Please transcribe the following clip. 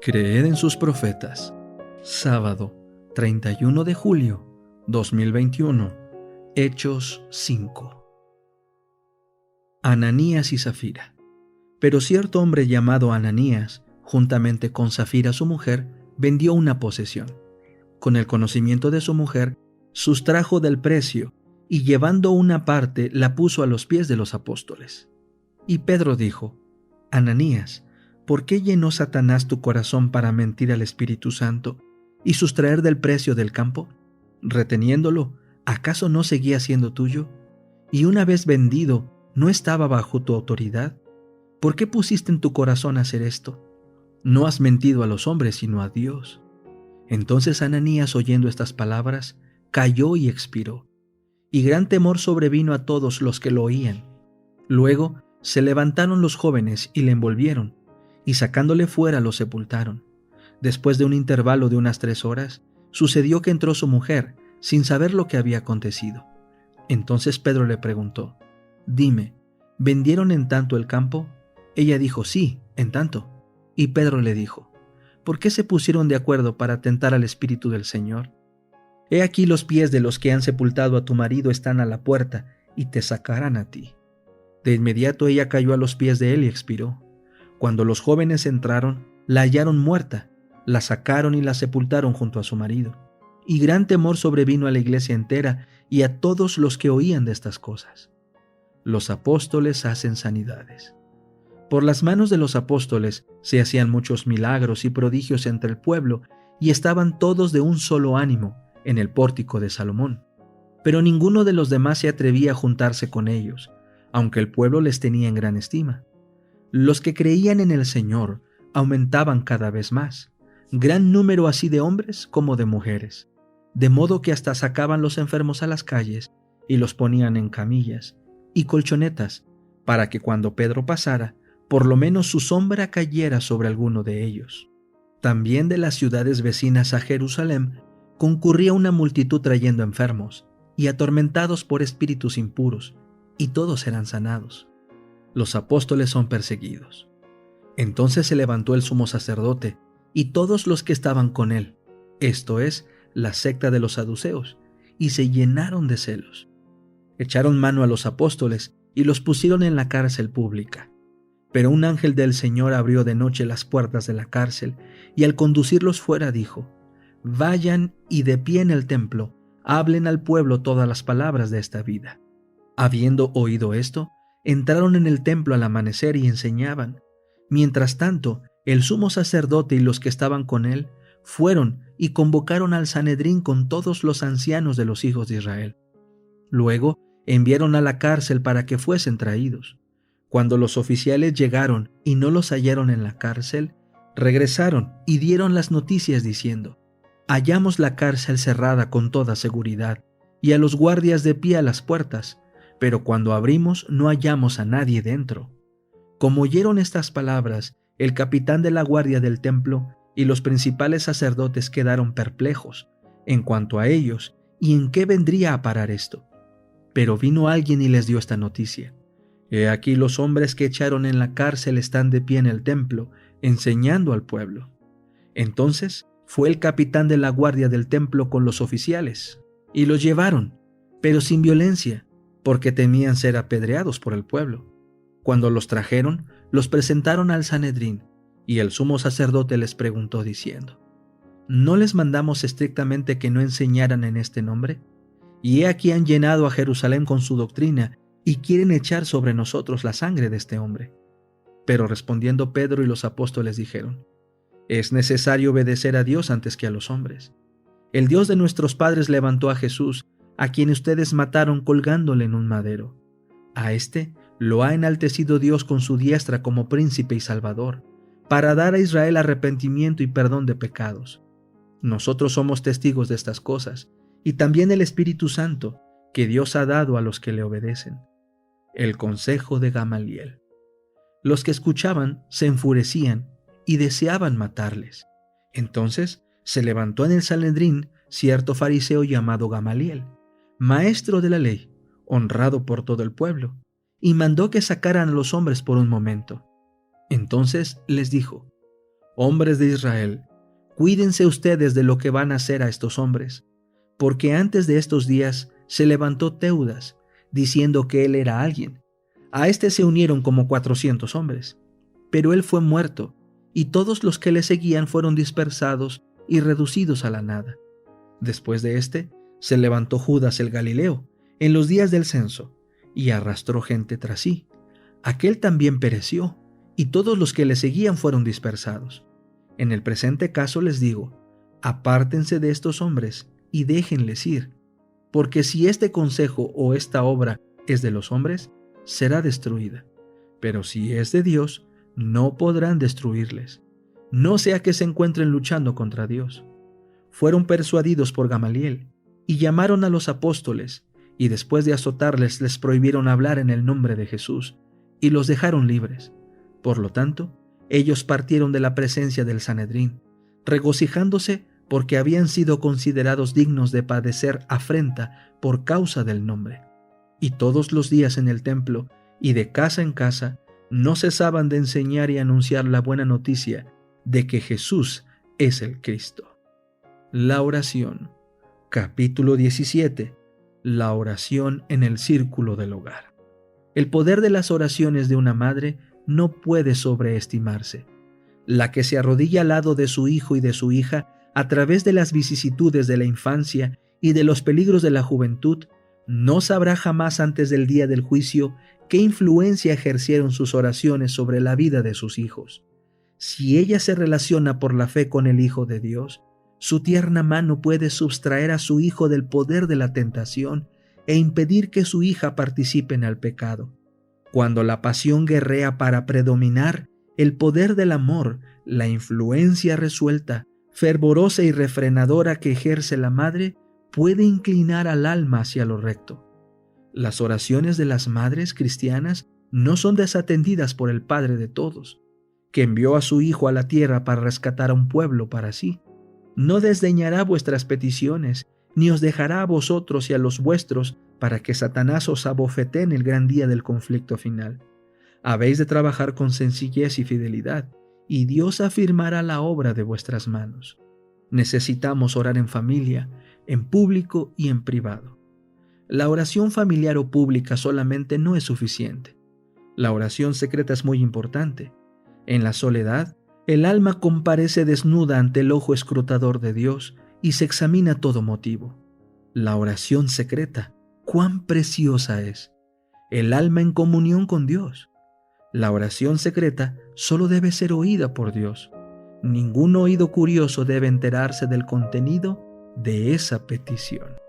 Creed en sus profetas. Sábado, 31 de julio, 2021. Hechos 5. Ananías y Zafira. Pero cierto hombre llamado Ananías, juntamente con Zafira su mujer, vendió una posesión. Con el conocimiento de su mujer, sustrajo del precio, y llevando una parte la puso a los pies de los apóstoles. Y Pedro dijo: Ananías, ¿por qué llenó Satanás tu corazón para mentir al Espíritu Santo y sustraer del precio del campo? Reteniéndolo, ¿acaso no seguía siendo tuyo? Y una vez vendido, ¿no estaba bajo tu autoridad? ¿Por qué pusiste en tu corazón hacer esto? No has mentido a los hombres, sino a Dios. Entonces Ananías, oyendo estas palabras, cayó y expiró. Y gran temor sobrevino a todos los que lo oían. Luego se levantaron los jóvenes y le envolvieron, y sacándole fuera lo sepultaron. Después de un intervalo de unas 3 horas, sucedió que entró su mujer, sin saber lo que había acontecido. Entonces Pedro le preguntó: Dime, ¿vendieron en tanto el campo? Ella dijo: Sí, en tanto. Y Pedro le dijo: ¿Por qué se pusieron de acuerdo para tentar al Espíritu del Señor? He aquí los pies de los que han sepultado a tu marido están a la puerta, y te sacarán a ti. De inmediato ella cayó a los pies de él y expiró. Cuando los jóvenes entraron, la hallaron muerta, la sacaron y la sepultaron junto a su marido. Y gran temor sobrevino a la iglesia entera y a todos los que oían de estas cosas. Los apóstoles hacen sanidades. Por las manos de los apóstoles se hacían muchos milagros y prodigios entre el pueblo, y estaban todos de un solo ánimo en el pórtico de Salomón. Pero ninguno de los demás se atrevía a juntarse con ellos, aunque el pueblo les tenía en gran estima. Los que creían en el Señor aumentaban cada vez más, gran número así de hombres como de mujeres, de modo que hasta sacaban los enfermos a las calles y los ponían en camillas y colchonetas, para que cuando Pedro pasara, por lo menos su sombra cayera sobre alguno de ellos. También de las ciudades vecinas a Jerusalén concurría una multitud trayendo enfermos y atormentados por espíritus impuros, y todos eran sanados. Los apóstoles son perseguidos. Entonces se levantó el sumo sacerdote y todos los que estaban con él, esto es, la secta de los saduceos, y se llenaron de celos. Echaron mano a los apóstoles y los pusieron en la cárcel pública. Pero un ángel del Señor abrió de noche las puertas de la cárcel, y al conducirlos fuera dijo: Vayan y de pie en el templo, hablen al pueblo todas las palabras de esta vida. Habiendo oído esto, entraron en el templo al amanecer y enseñaban. Mientras tanto, el sumo sacerdote y los que estaban con él fueron y convocaron al Sanedrín con todos los ancianos de los hijos de Israel. Luego enviaron a la cárcel para que fuesen traídos. Cuando los oficiales llegaron y no los hallaron en la cárcel, regresaron y dieron las noticias diciendo: Hallamos la cárcel cerrada con toda seguridad y a los guardias de pie a las puertas, pero cuando abrimos no hallamos a nadie dentro. Como oyeron estas palabras, el capitán de la guardia del templo y los principales sacerdotes quedaron perplejos en cuanto a ellos y en qué vendría a parar esto. Pero vino alguien y les dio esta noticia: He aquí los hombres que echaron en la cárcel están de pie en el templo, enseñando al pueblo. Entonces fue el capitán de la guardia del templo con los oficiales, y los llevaron, pero sin violencia, porque temían ser apedreados por el pueblo. Cuando los trajeron, los presentaron al Sanedrín, y el sumo sacerdote les preguntó diciendo: ¿No les mandamos estrictamente que no enseñaran en este nombre? Y he aquí han llenado a Jerusalén con su doctrina, y quieren echar sobre nosotros la sangre de este hombre. Pero respondiendo Pedro y los apóstoles dijeron: Es necesario obedecer a Dios antes que a los hombres. El Dios de nuestros padres levantó a Jesús, a quien ustedes mataron colgándole en un madero. A éste lo ha enaltecido Dios con su diestra como príncipe y salvador, para dar a Israel arrepentimiento y perdón de pecados. Nosotros somos testigos de estas cosas, y también el Espíritu Santo, que Dios ha dado a los que le obedecen. El consejo de Gamaliel. Los que escuchaban se enfurecían y deseaban matarles. Entonces se levantó en el Sanedrín cierto fariseo llamado Gamaliel, maestro de la ley, honrado por todo el pueblo, y mandó que sacaran a los hombres por un momento. Entonces les dijo: Hombres de Israel, cuídense ustedes de lo que van a hacer a estos hombres, porque antes de estos días se levantó Teudas, diciendo que él era alguien. A este se unieron como 400 hombres, pero él fue muerto, y todos los que le seguían fueron dispersados y reducidos a la nada. Después de este, se levantó Judas el Galileo, en los días del censo, y arrastró gente tras sí. Aquel también pereció, y todos los que le seguían fueron dispersados. En el presente caso les digo, apártense de estos hombres y déjenles ir, porque si este consejo o esta obra es de los hombres, será destruida. Pero si es de Dios, no podrán destruirles, no sea que se encuentren luchando contra Dios. Fueron persuadidos por Gamaliel, y llamaron a los apóstoles, y después de azotarles les prohibieron hablar en el nombre de Jesús, y los dejaron libres. Por lo tanto, ellos partieron de la presencia del Sanedrín, regocijándose porque habían sido considerados dignos de padecer afrenta por causa del nombre. Y todos los días en el templo y de casa en casa no cesaban de enseñar y anunciar la buena noticia de que Jesús es el Cristo. La oración. Capítulo 17. La oración en el círculo del hogar. El poder de las oraciones de una madre no puede sobreestimarse. La que se arrodilla al lado de su hijo y de su hija a través de las vicisitudes de la infancia y de los peligros de la juventud, no sabrá jamás antes del día del juicio qué influencia ejercieron sus oraciones sobre la vida de sus hijos. Si ella se relaciona por la fe con el Hijo de Dios, su tierna mano puede sustraer a su hijo del poder de la tentación e impedir que su hija participe en el pecado. Cuando la pasión guerrea para predominar, el poder del amor, la influencia resuelta, fervorosa y refrenadora que ejerce la madre, puede inclinar al alma hacia lo recto. Las oraciones de las madres cristianas no son desatendidas por el Padre de todos, que envió a su Hijo a la tierra para rescatar a un pueblo para sí. No desdeñará vuestras peticiones, ni os dejará a vosotros y a los vuestros para que Satanás os abofetee en el gran día del conflicto final. Habéis de trabajar con sencillez y fidelidad, y Dios afirmará la obra de vuestras manos. Necesitamos orar en familia, en público y en privado. La oración familiar o pública solamente no es suficiente. La oración secreta es muy importante. En la soledad, el alma comparece desnuda ante el ojo escrutador de Dios y se examina todo motivo. La oración secreta, cuán preciosa es. El alma en comunión con Dios. La oración secreta solo debe ser oída por Dios. Ningún oído curioso debe enterarse del contenido de esa petición.